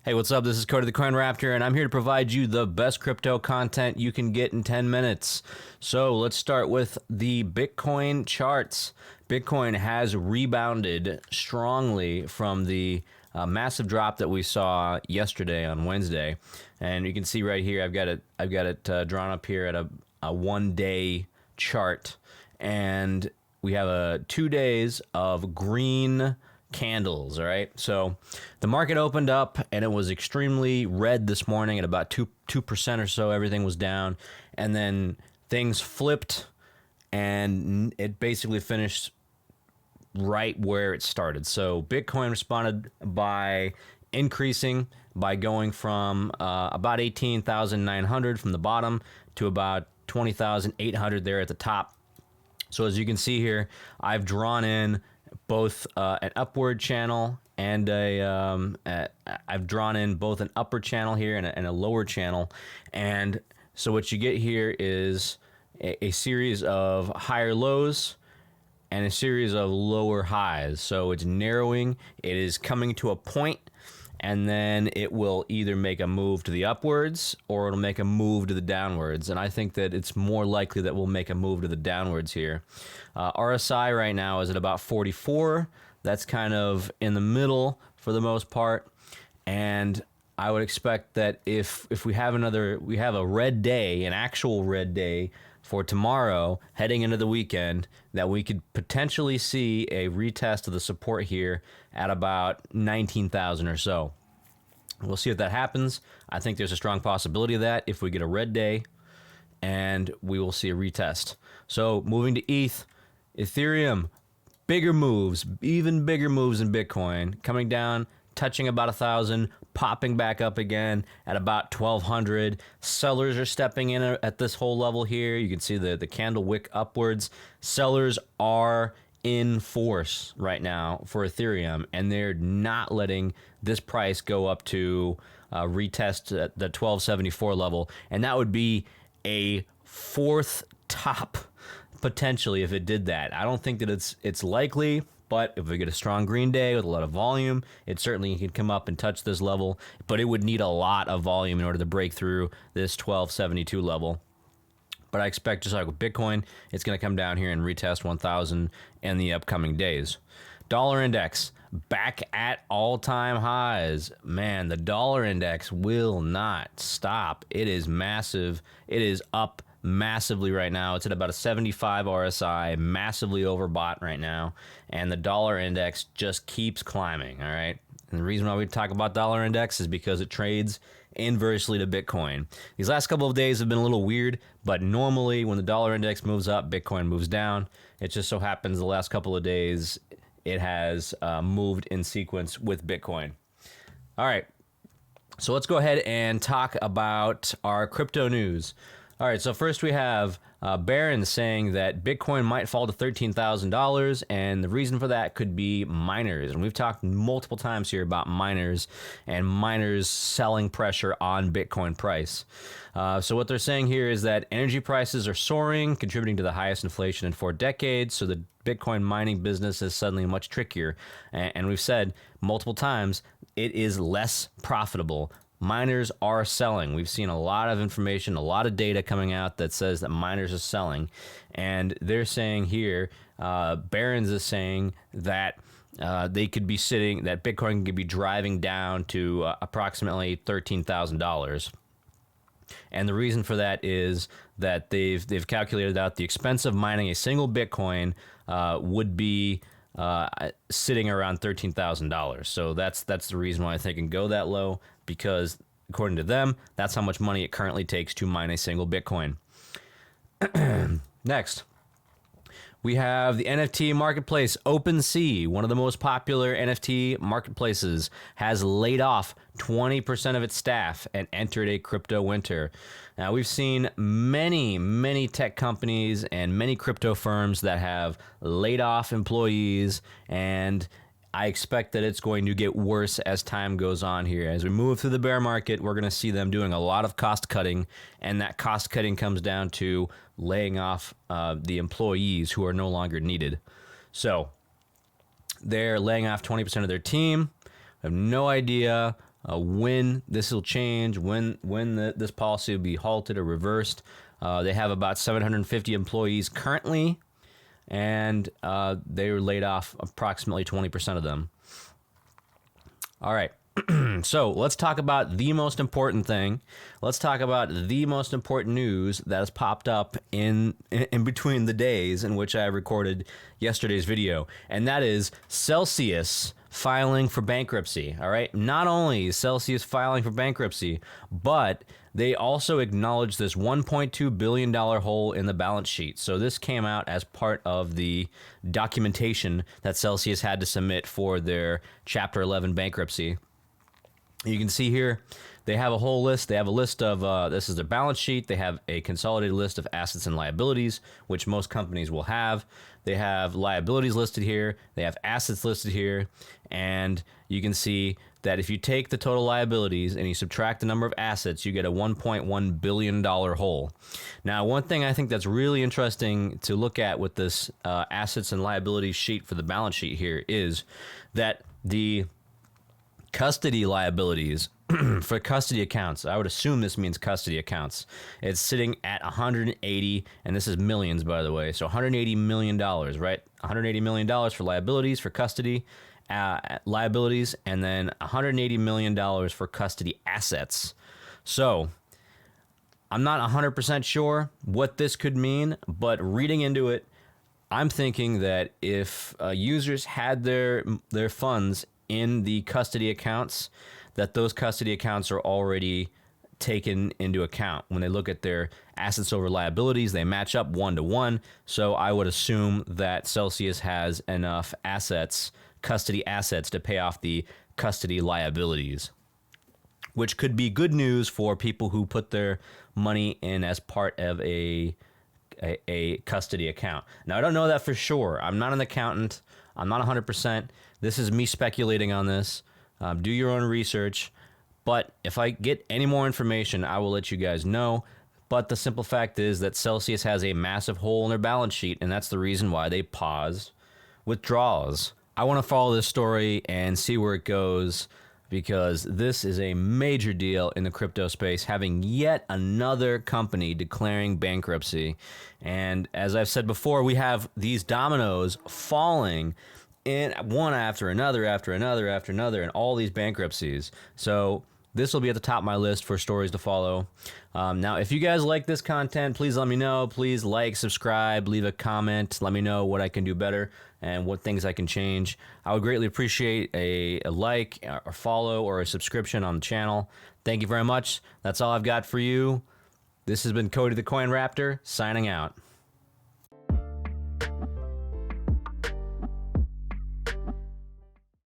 Hey, what's up? This is Cody the Coin Raptor, and I'm here to provide you the best crypto content you can get in 10 minutes. So let's start with the Bitcoin charts. Bitcoin has rebounded strongly from the massive drop that we saw yesterday on Wednesday, and you can see right here I've got it drawn up here at a 1 day chart, and we have 2 days of green candles. All right, so the market opened up and it was extremely red this morning at about 2% or so. Everything was down, and then things flipped and it basically finished right where it started. So Bitcoin responded by increasing, by going from about 18,900 from the bottom to about 20,800 there at the top. So as you can see here, I've drawn in both an upward channel and I've drawn in both an upper channel here and a lower channel. And so what you get here is a series of higher lows and a series of lower highs. So it's narrowing, it is coming to a point, and then it will either make a move to the upwards or it'll make a move to the downwards. And I think that it's more likely that we'll make a move to the downwards here. RSI right now is at about 44. That's kind of in the middle for the most part. And I would expect that if we have a red day, an actual red day for tomorrow heading into the weekend, that we could potentially see a retest of the support here at about 19,000 or so. We'll see if that happens. I think there's a strong possibility of that if we get a red day, and we will see a retest. So moving to Ethereum, bigger moves, even bigger moves in Bitcoin, coming down, touching about 1,000, popping back up again at about 1,200. Sellers are stepping in at this whole level here. You can see the candle wick upwards. Sellers are in force right now for Ethereum, and they're not letting this price go up to retest at the 1274 level, and that would be a fourth top potentially if it did that. I don't think that it's likely, but if we get a strong green day with a lot of volume, it certainly can come up and touch this level, but it would need a lot of volume in order to break through this 1272 level. But I expect, just like with Bitcoin, it's going to come down here and retest 1,000 in the upcoming days. Dollar index back at all-time highs. Man, the dollar index will not stop. It is massive. It is up massively right now. It's at about a 75 RSI, massively overbought right now, and the dollar index just keeps climbing. All right, and the reason why we talk about dollar index is because it trades inversely to Bitcoin. These last couple of days have been a little weird, but normally when the dollar index moves up, Bitcoin moves down. It just so happens the last couple of days it has moved in sequence with Bitcoin. All right, so let's go ahead and talk about our crypto news. All right, so first we have Barron saying that Bitcoin might fall to $13,000, and the reason for that could be miners. And we've talked multiple times here about miners and miners selling pressure on Bitcoin price. So what they're saying here is that energy prices are soaring, contributing to the highest inflation in 4 decades, so the Bitcoin mining business is suddenly much trickier. And we've said multiple times, it is less profitable. Miners are selling. We've seen a lot of information, a lot of data coming out that says that miners are selling. And they're saying here, Barron's is saying that they could be sitting, that Bitcoin could be driving down to approximately $13,000. And the reason for that is that they've calculated out the expense of mining a single Bitcoin would be sitting around $13,000. So that's the reason why they can go that low, because according to them, that's how much money it currently takes to mine a single Bitcoin. Next, we have the NFT marketplace. OpenSea, one of the most popular NFT marketplaces, has laid off 20% of its staff and entered a crypto winter. Now, we've seen many tech companies and many crypto firms that have laid off employees, and I expect that it's going to get worse as time goes on here. As we move through the bear market, we're going to see them doing a lot of cost cutting, and that cost cutting comes down to laying off the employees who are no longer needed. So they're laying off 20% of their team. I have no idea when this will change, when this policy will be halted or reversed. They have about 750 employees currently, and they were laid off approximately 20% of them. All right. So let's talk about the most important thing. Let's talk about the most important news that has popped up in between the days in which I recorded yesterday's video, and that is Celsius filing for bankruptcy. All right. Not only is Celsius filing for bankruptcy, but they also acknowledged this $1.2 billion hole in the balance sheet. So this came out as part of the documentation that Celsius had to submit for their Chapter 11 bankruptcy. You can see here, they have a whole list. They have a list of, this is their balance sheet. They have a consolidated list of assets and liabilities, which most companies will have. They have liabilities listed here. They have assets listed here. And you can see that if you take the total liabilities and you subtract the number of assets, you get a $1.1 billion hole. Now, one thing I think that's really interesting to look at with this assets and liabilities sheet for the balance sheet here is that the custody liabilities for custody accounts, I would assume this means custody accounts, it's sitting at 180, and this is millions, by the way, so $180 million, right? $180 million for liabilities for custody liabilities, and then $180 million for custody assets. So I'm not 100% sure what this could mean, but reading into it, I'm thinking that if users had their funds in the custody accounts, that those custody accounts are already taken into account. When they look at their assets over liabilities, they match up 1-to-1. So I would assume that Celsius has enough assets, custody assets, to pay off the custody liabilities, which could be good news for people who put their money in as part of a custody account. Now, I don't know that for sure. I'm not an accountant. I'm not 100%. This is me speculating on this. Do your own research. But if I get any more information, I will let you guys know. But the simple fact is that Celsius has a massive hole in their balance sheet, and that's the reason why they paused withdrawals. I want to follow this story and see where it goes, because this is a major deal in the crypto space, having yet another company declaring bankruptcy. And as I've said before, we have these dominoes falling in one after another, and all these bankruptcies. So this will be at the top of my list for stories to follow. Now, if you guys like this content, please let me know. Please like, subscribe, leave a comment. Let me know what I can do better and what things I can change. I would greatly appreciate a like, a follow, or a subscription on the channel. Thank you very much. That's all I've got for you. This has been Cody the Coin Raptor, signing out.